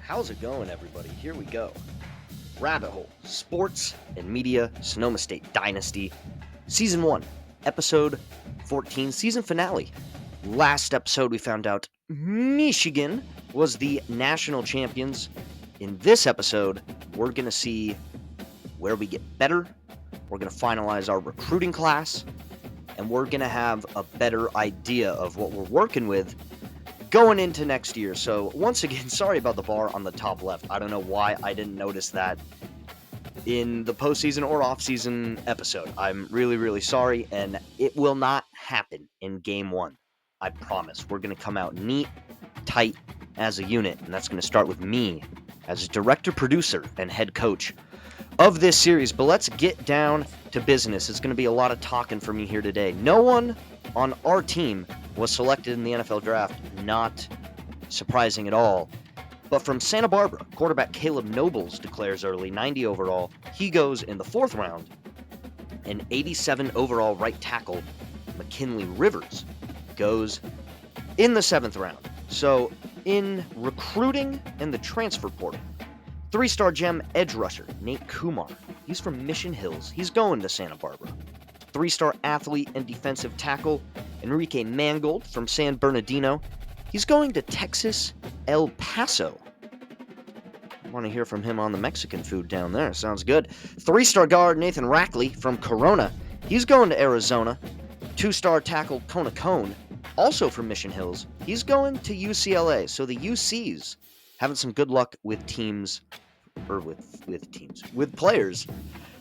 How's it going, everybody? Here we go. Rabbit Hole, Sports and Media, Sonoma State Dynasty, Season 1, Episode 14, Season Finale. Last episode, we found out Michigan was the national champions. In this episode, we're going to see where we get better. We're going to finalize our recruiting class, and we're going to have a better idea of what we're working with going into next year. So once again, sorry about the bar on the top left. I don't know why I didn't notice that in the postseason or offseason episode. I'm really sorry, and it will not happen in game one. I promise. We're going to come out neat, tight as a unit, and that's going to start with me as director, producer, and head coach of this series. But let's get down to business. It's going to be a lot of talking for me here today. No one on our team was selected in the NFL draft, not surprising at all. But from Santa Barbara, quarterback Caleb Nobles declares early, 90 overall. He goes in the 4th round. And 87 overall right tackle McKinley Rivers goes in the 7th round. So in recruiting and the transfer portal, 3-star gem edge rusher Nate Kumar. He's from Mission Hills. He's going to Santa Barbara. 3-star athlete and defensive tackle Enrique Mangold from San Bernardino. He's going to Texas El Paso. I want to hear from him on the Mexican food down there. Sounds good. 3-star guard Nathan Rackley from Corona. He's going to Arizona. 2-star tackle Kona Cone, also from Mission Hills. He's going to UCLA. So the UCs having some good luck with teams, or with players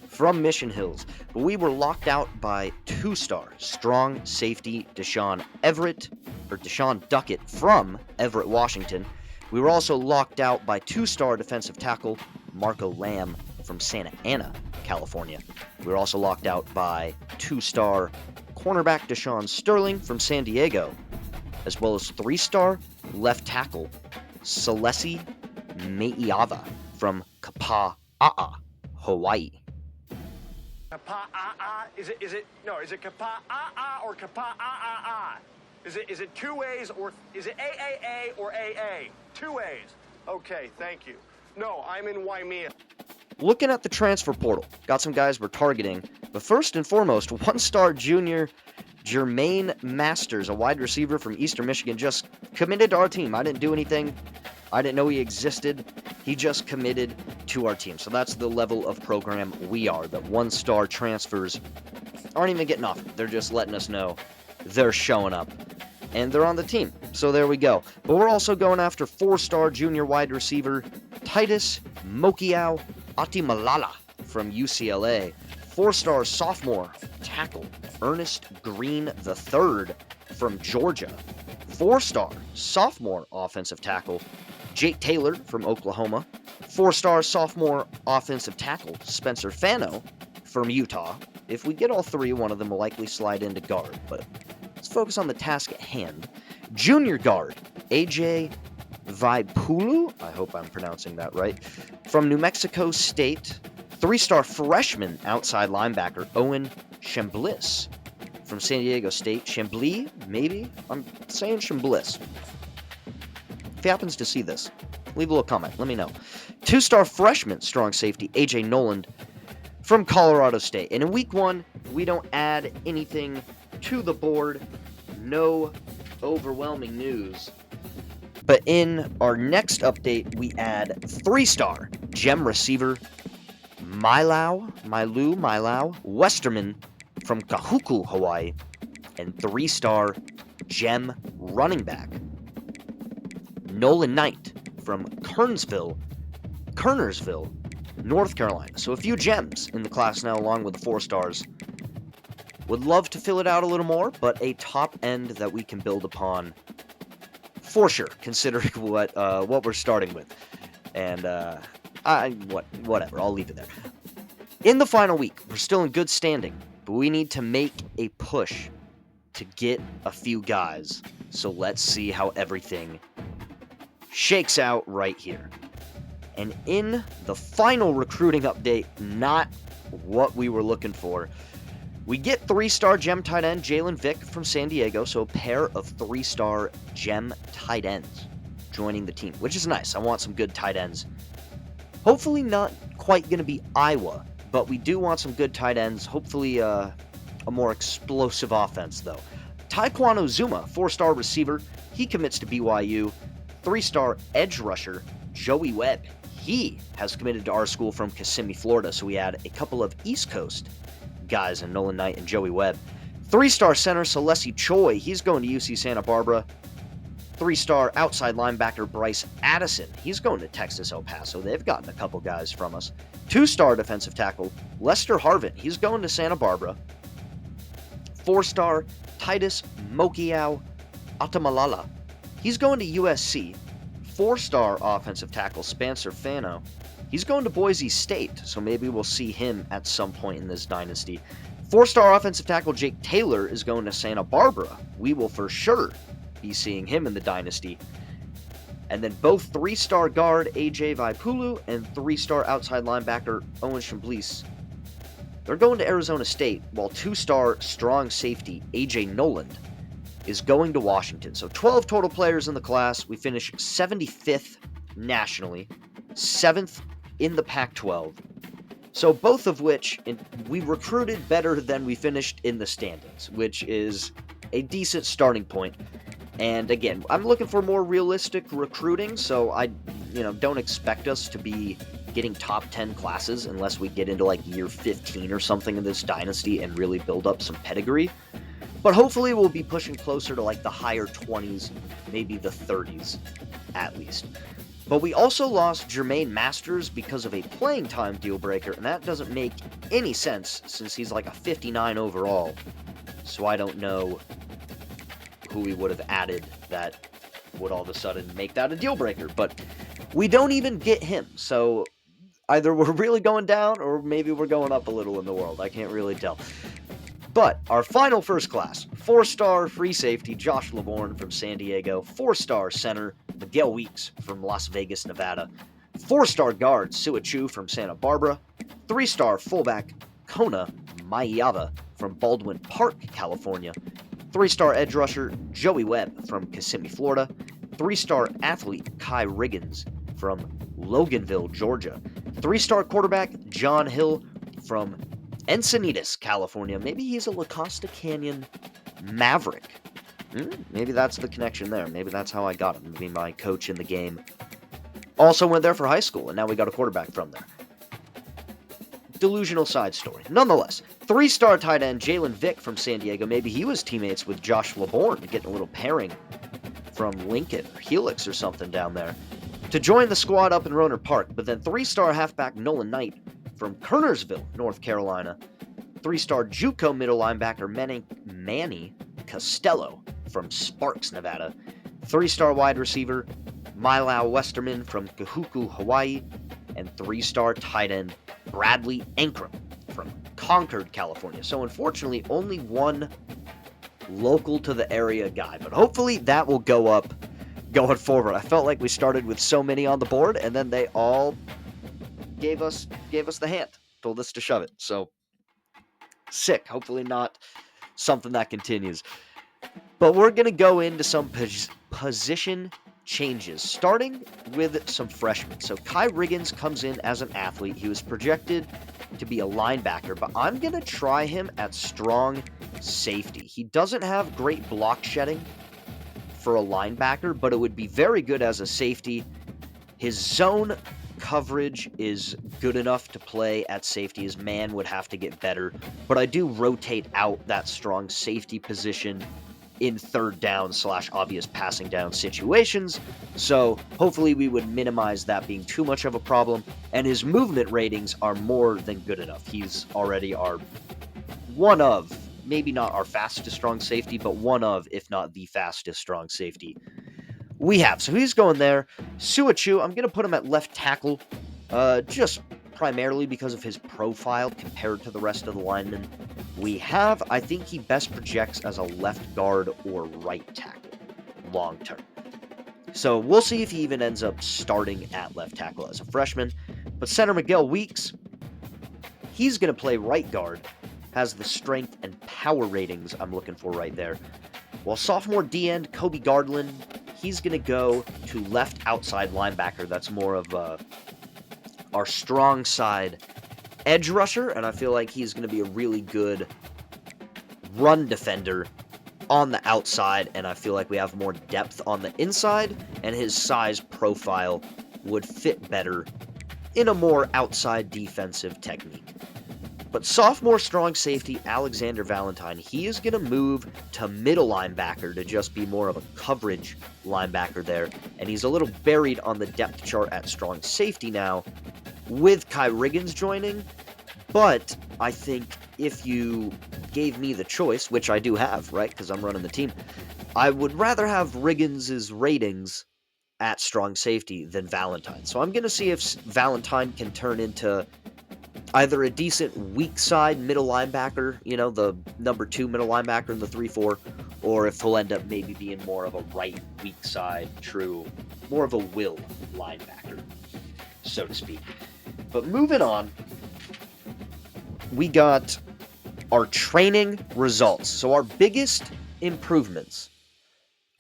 from Mission Hills. But we were locked out by 2-star strong safety Deshaun Duckett from Everett, Washington. We were also locked out by 2-star defensive tackle Marco Lamb from Santa Ana, California. We were also locked out by 2-star cornerback Deshaun Sterling from San Diego, as well as 3-star left tackle Celesi Meiava from Kapaa'a, Hawaii. Kapaa'a? Is it Kapaa'a or Kapaa'a? Is it two A's or is it AAA or AA? Two A's. Okay, thank you. No, I'm in Waimea. Looking at the transfer portal, got some guys we're targeting, but first and foremost, 1-star junior Jermaine Masters, a wide receiver from Eastern Michigan, just committed to our team. I didn't do anything. I didn't know he existed. He just committed to our team. So that's the level of program we are. The 1-star transfers aren't even getting off. They're just letting us know they're showing up. And they're on the team. So there we go. But we're also going after 4-star junior wide receiver Titus Mokiao Atimalala from UCLA. 4-star sophomore tackle Ernest Green III from Georgia. 4-star sophomore offensive tackle Jake Taylor from Oklahoma. 4-star sophomore offensive tackle Spencer Fano from Utah. If we get all three, one of them will likely slide into guard, but let's focus on the task at hand. Junior guard AJ Vaipulu, I hope I'm pronouncing that right, from New Mexico State. 3-star freshman outside linebacker Owen Chambliss from San Diego State. Chambly, maybe? I'm saying Chambliss. If he happens to see this, leave a little comment. Let me know. 2-star freshman strong safety AJ Noland from Colorado State. And in week 1, we don't add anything to the board. No overwhelming news. But in our next update, we add 3-star gem receiver Mailau Westerman from Kahuku, Hawaii, and 3-star gem running back Nolan Knight from Kernersville, North Carolina. So a few gems in the class now, along with the 4 stars. Would love to fill it out a little more, but a top end that we can build upon for sure, considering what we're starting with. And whatever, I'll leave it there. In the final week, we're still in good standing, but we need to make a push to get a few guys. So let's see how everything shakes out right here. And in the final recruiting update, not what we were looking for, we get 3-star gem tight end Jalen Vick from San Diego, so a pair of 3-star gem tight ends. joining the team, which is nice. I want some good tight ends. Hopefully not quite going to be Iowa, but we do want some good tight ends. Hopefully a more explosive offense, though. Taekwondo Zuma, 4-star receiver. He commits to BYU. 3-star edge rusher, Joey Webb. He has committed to our school from Kissimmee, Florida, so we had a couple of East Coast guys in Nolan Knight and Joey Webb. 3-star center, Celeste Choi. He's going to UC Santa Barbara. 3-star outside linebacker, Bryce Addison. He's going to Texas El Paso. They've gotten a couple guys from us. 2-star defensive tackle, Lester Harvin. He's going to Santa Barbara. 4-star Titus Mokiao Atamalala. He's going to USC. 4-star offensive tackle, Spencer Fano. He's going to Boise State, so maybe we'll see him at some point in this dynasty. 4-star offensive tackle, Jake Taylor, is going to Santa Barbara. We will for sure be seeing him in the dynasty. And then both 3-star guard, AJ Vaipulu, and 3-star outside linebacker, Owen Chambliss. They're going to Arizona State, while 2-star strong safety, AJ Noland, is going to Washington. So 12 total players in the class. We finish 75th nationally, 7th in the Pac-12. So both of which, we recruited better than we finished in the standings, which is a decent starting point. And again, I'm looking for more realistic recruiting, so I don't expect us to be getting top 10 classes unless we get into like year 15 or something in this dynasty and really build up some pedigree. But hopefully we'll be pushing closer to like the higher 20s, maybe the 30s at least. But we also lost Jermaine Masters because of a playing time deal breaker, and that doesn't make any sense since he's like a 59 overall. So I don't know who we would have added that would all of a sudden make that a deal breaker. But we don't even get him, so either we're really going down or maybe we're going up a little in the world. I can't really tell. But our final first class, 4-star free safety Josh LeBourne from San Diego, 4-star center Miguel Weeks from Las Vegas, Nevada, 4-star guard Sua Chu from Santa Barbara, 3-star fullback Kona Maiava from Baldwin Park, California, 3-star edge rusher Joey Webb from Kissimmee, Florida, 3-star athlete Kai Riggins from Loganville, Georgia, 3-star quarterback John Hill from Encinitas, California. Maybe he's a La Costa Canyon Maverick. Maybe that's the connection there. Maybe that's how I got him to be my coach in the game. Also went there for high school, and now we got a quarterback from there. Delusional side story. Nonetheless, 3-star tight end Jalen Vick from San Diego. Maybe he was teammates with Josh LeBourne to get a little pairing from Lincoln or Helix or something down there to join the squad up in Rohnert Park. But then 3-star halfback Nolan Knight from Kernersville, North Carolina. 3-star JUCO middle linebacker Manny Costello from Sparks, Nevada. 3-star wide receiver Milau Westerman from Kahuku, Hawaii. And 3-star tight end Bradley Ankrum from Concord, California. So unfortunately, only one local to the area guy. But hopefully that will go up going forward. I felt like we started with so many on the board, and then they all gave us the hand, told us to shove it. So sick. Hopefully not something that continues. But we're going to go into some position changes, starting with some freshmen. So Kai Riggins comes in as an athlete. He was projected to be a linebacker, but I'm going to try him at strong safety. He doesn't have great block shedding for a linebacker, but it would be very good as a safety. His zone coverage is good enough to play at safety. His man would have to get better, but I do rotate out that strong safety position in third down / obvious passing down situations, so hopefully we would minimize that being too much of a problem, and his movement ratings are more than good enough. He's already one of, maybe not our fastest strong safety, but one of, if not the fastest strong safety we have. So he's going there. Sua Chu, I'm going to put him at left tackle, just primarily because of his profile compared to the rest of the linemen we have. I think he best projects as a left guard or right tackle long term. So we'll see if he even ends up starting at left tackle as a freshman. But center Miguel Weeks, he's going to play right guard, has the strength and power ratings I'm looking for right there. While sophomore D-end Kobe Gardlin, he's going to go to left outside linebacker. That's more of our strong side edge rusher, and I feel like he's going to be a really good run defender on the outside, and I feel like we have more depth on the inside, and his size profile would fit better in a more outside defensive technique. But sophomore strong safety Alexander Valentine, he is going to move to middle linebacker to just be more of a coverage linebacker there, and he's a little buried on the depth chart at strong safety now with Kai Riggins joining, but I think if you gave me the choice, which I do have, right, because I'm running the team, I would rather have Riggins' ratings at strong safety than Valentine. So I'm going to see if Valentine can turn into either a decent weak side middle linebacker, you know, the number 2 middle linebacker in the 3-4, or if he'll end up maybe being more of a right weak side, true, more of a will linebacker, so to speak. But moving on, we got our training results. So our biggest improvements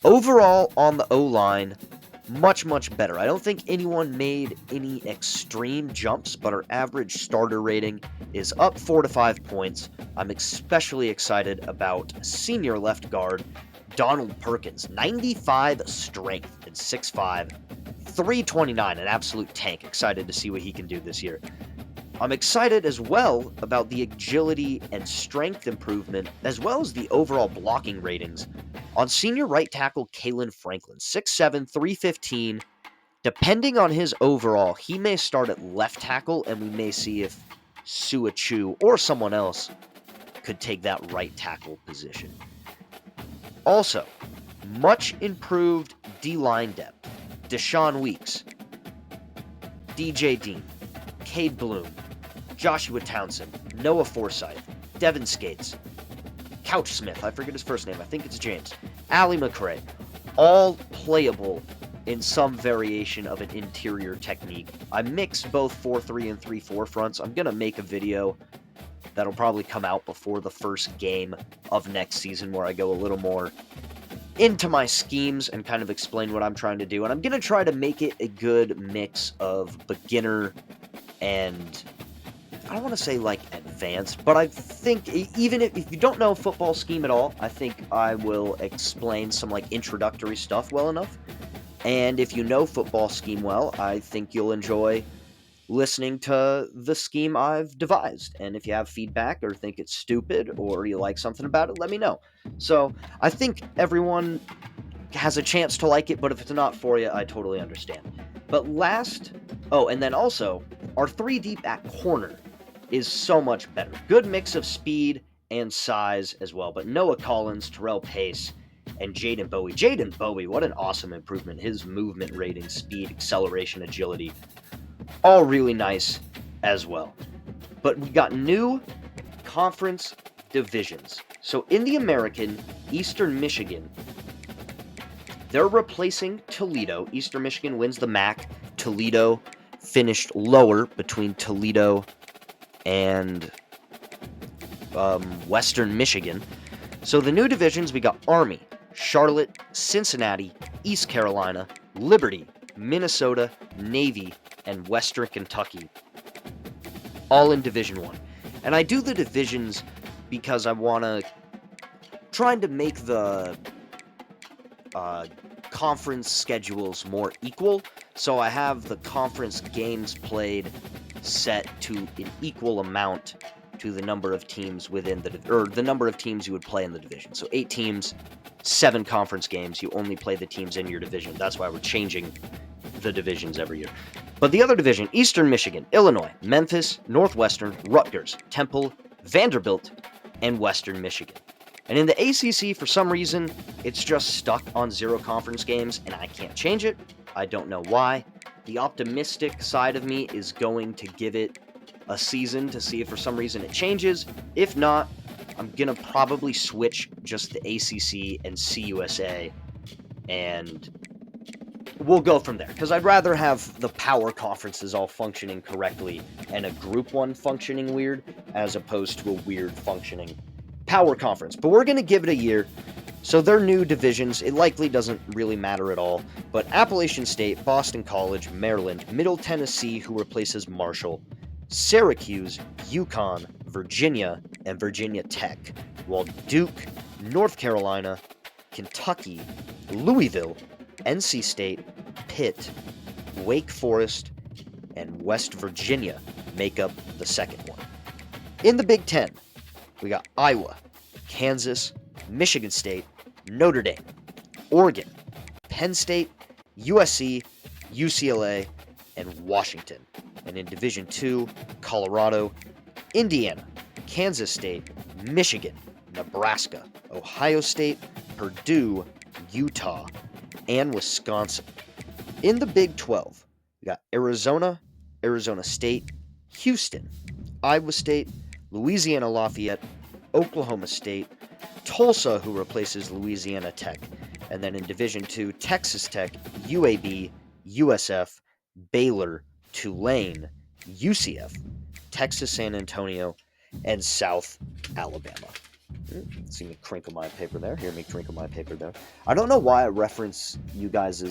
overall on the O-line, much better. I don't think anyone made any extreme jumps, but our average starter rating is up 4 to 5 points. I'm especially excited about senior left guard Donald Perkins, 95 strength and 6'5", 329, an absolute tank. Excited to see what he can do this year. I'm excited as well about the agility and strength improvement, as well as the overall blocking ratings on senior right tackle Kalen Franklin, 6'7", 315. Depending on his overall, he may start at left tackle, and we may see if Suachu or someone else could take that right tackle position. Also, much improved D-line depth. Deshaun Weeks, DJ Dean, Cade Bloom, Joshua Townsend, Noah Forsythe, Devin Skates, Couch Smith, I forget his first name, I think it's James, Ali McCray, all playable in some variation of an interior technique. I mix both 4-3 and 3-4 fronts. I'm going to make a video that'll probably come out before the first game of next season where I go a little more into my schemes and kind of explain what I'm trying to do. And I'm going to try to make it a good mix of beginner and, I don't want to say like advanced, but I think even if you don't know football scheme at all, I think I will explain some like introductory stuff well enough. And if you know football scheme well, I think you'll enjoy listening to the scheme I've devised. And if you have feedback or think it's stupid or you like something about it, let me know. So I think everyone has a chance to like it, but if it's not for you, I totally understand. But and then also, our 3 deep at corner is so much better. Good mix of speed and size as well. But Noah Collins, Terrell Pace, and Jaden Bowie. Jaden Bowie, what an awesome improvement. His movement rating, speed, acceleration, agility, all really nice as well. But we got new conference divisions. So in the American, Eastern Michigan, they're replacing Toledo. Eastern Michigan wins the MAC. Toledo finished lower between Toledo and Western Michigan. So the new divisions, we got Army, Charlotte, Cincinnati, East Carolina, Liberty, Minnesota, Navy, and Western Kentucky, all in Division 1. And I do the divisions because I want to trying to make the conference schedules more equal. So I have the conference games played set to an equal amount to the number of teams within the number of teams you would play in the division. So 8 teams, 7 conference games. You only play the teams in your division. That's why we're changing the divisions every year. But the other division, Eastern Michigan, Illinois, Memphis, Northwestern, Rutgers, Temple, Vanderbilt, and Western Michigan. And in the ACC, for some reason, it's just stuck on 0 conference games, and I can't change it. I don't know why. The optimistic side of me is going to give it a season to see if for some reason it changes. If not, I'm going to probably switch just the ACC and CUSA, and we'll go from there. Because I'd rather have the power conferences all functioning correctly and a Group 1 functioning weird, as opposed to a weird functioning power conference. But we're going to give it a year. So their new divisions, it likely doesn't really matter at all, but Appalachian State, Boston College, Maryland, Middle Tennessee, who replaces Marshall, Syracuse, UConn, Virginia, and Virginia Tech, while Duke, North Carolina, Kentucky, Louisville, NC State, Pitt, Wake Forest, and West Virginia make up the second one. In the Big Ten, we got Iowa, Kansas, Michigan State, Notre Dame, Oregon, Penn State, USC, UCLA, and Washington. And in Division II, Colorado, Indiana, Kansas State, Michigan, Nebraska, Ohio State, Purdue, Utah, and Wisconsin. In the Big 12, we got Arizona, Arizona State, Houston, Iowa State, Louisiana Lafayette, Oklahoma State, Tulsa, who replaces Louisiana Tech, and then in Division II, Texas Tech, UAB, USF, Baylor, Tulane, UCF, Texas San Antonio, and South Alabama. See me crinkle my paper there. Hear me crinkle my paper there. I don't know why I reference you guys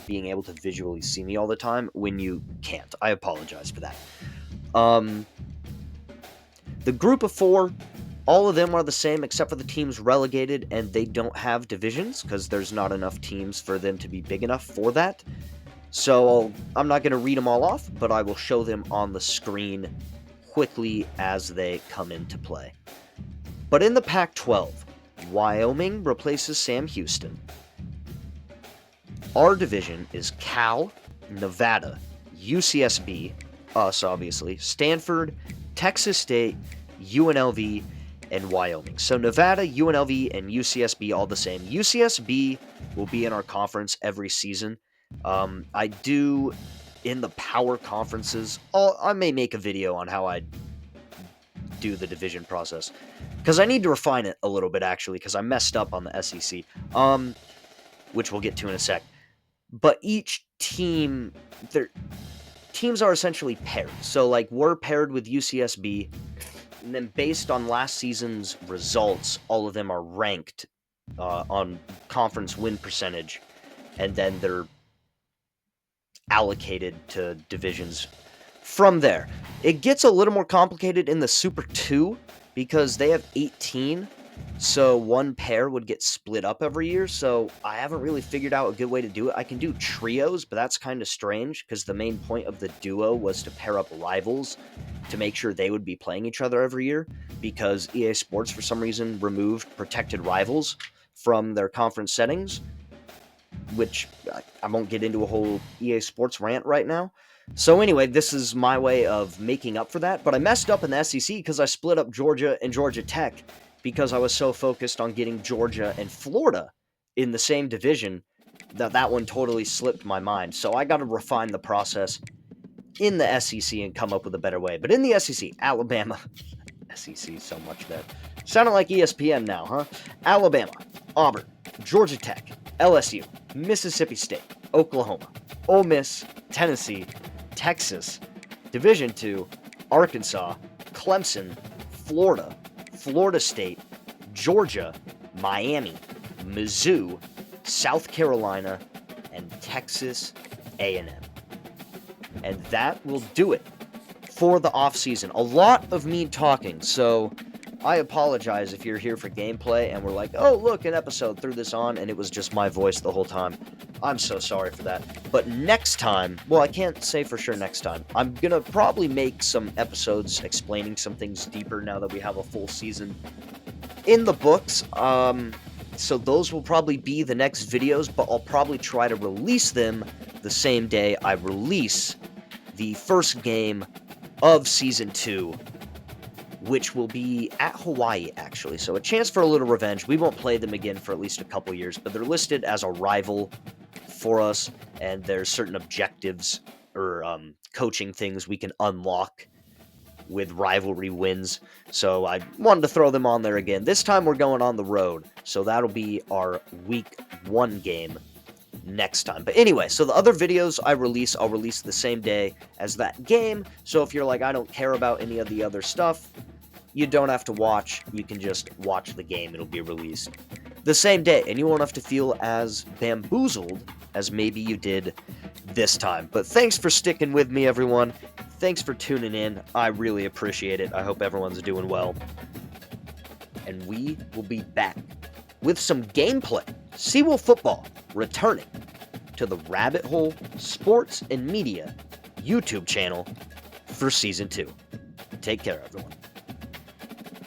being able to visually see me all the time when you can't. I apologize for that. The group of 4, all of them are the same except for the teams relegated, and they don't have divisions because there's not enough teams for them to be big enough for that. So I'm not going to read them all off, but I will show them on the screen quickly as they come into play. But in the Pac-12, Wyoming replaces Sam Houston. Our division is Cal, Nevada, UCSB, us obviously, Stanford, Texas State, UNLV, and Wyoming. So Nevada, UNLV, and UCSB all the same. UCSB will be in our conference every season. I do in the power conferences. I may make a video on how I do the division process because I need to refine it a little bit actually because I messed up on the SEC, which we'll get to in a sec. But each team, their teams are essentially paired. So like we're paired with UCSB. And then based on last season's results, all of them are ranked on conference win percentage, and then they're allocated to divisions from there. It gets a little more complicated in the Super 2 because they have 18, so one pair would get split up every year, so I haven't really figured out a good way to do it. I can do trios, but that's kind of strange because the main point of the duo was to pair up rivals to make sure they would be playing each other every year because EA Sports, for some reason, removed protected rivals from their conference settings, which I won't get into a whole EA Sports rant right now. So anyway, this is my way of making up for that, but I messed up in the SEC because I split up Georgia and Georgia Tech because I was so focused on getting Georgia and Florida in the same division that one totally slipped my mind. So I got to refine the process in the SEC and come up with a better way. But in the SEC, Alabama, SEC so much better. Sounding like ESPN now, huh? Alabama, Auburn, Georgia Tech, LSU, Mississippi State, Oklahoma, Ole Miss, Tennessee, Texas, Division II, Arkansas, Clemson, Florida, Florida State, Georgia, Miami, Mizzou, South Carolina, and Texas A&M. And that will do it for the offseason. A lot of me talking, so I apologize if you're here for gameplay and we're like, oh, look, an episode, threw this on, and it was just my voice the whole time. I'm so sorry for that. But next time, well, I can't say for sure next time. I'm going to probably make some episodes explaining some things deeper now that we have a full season in the books. So those will probably be the next videos, but I'll probably try to release them the same day I release the first game of Season 2, which will be at Hawaii, actually. So a chance for a little revenge. We won't play them again for at least a couple years, but they're listed as a rival for us, and there's certain objectives or coaching things we can unlock with rivalry wins. So I wanted to throw them on there again. This time we're going on the road, so that'll be our Week 1 game next time. But anyway, so the other videos I'll release the same day as that game. So if you're like, I don't care about any of the other stuff, you don't have to watch. You can just watch the game. It'll be released the same day, and you won't have to feel as bamboozled as maybe you did this time. But thanks for sticking with me, everyone. Thanks for tuning in. I really appreciate it. I hope everyone's doing well. And we will be back with some gameplay. Seawolf football returning to the Rabbit Hole Sports and Media YouTube channel for Season 2. Take care, everyone.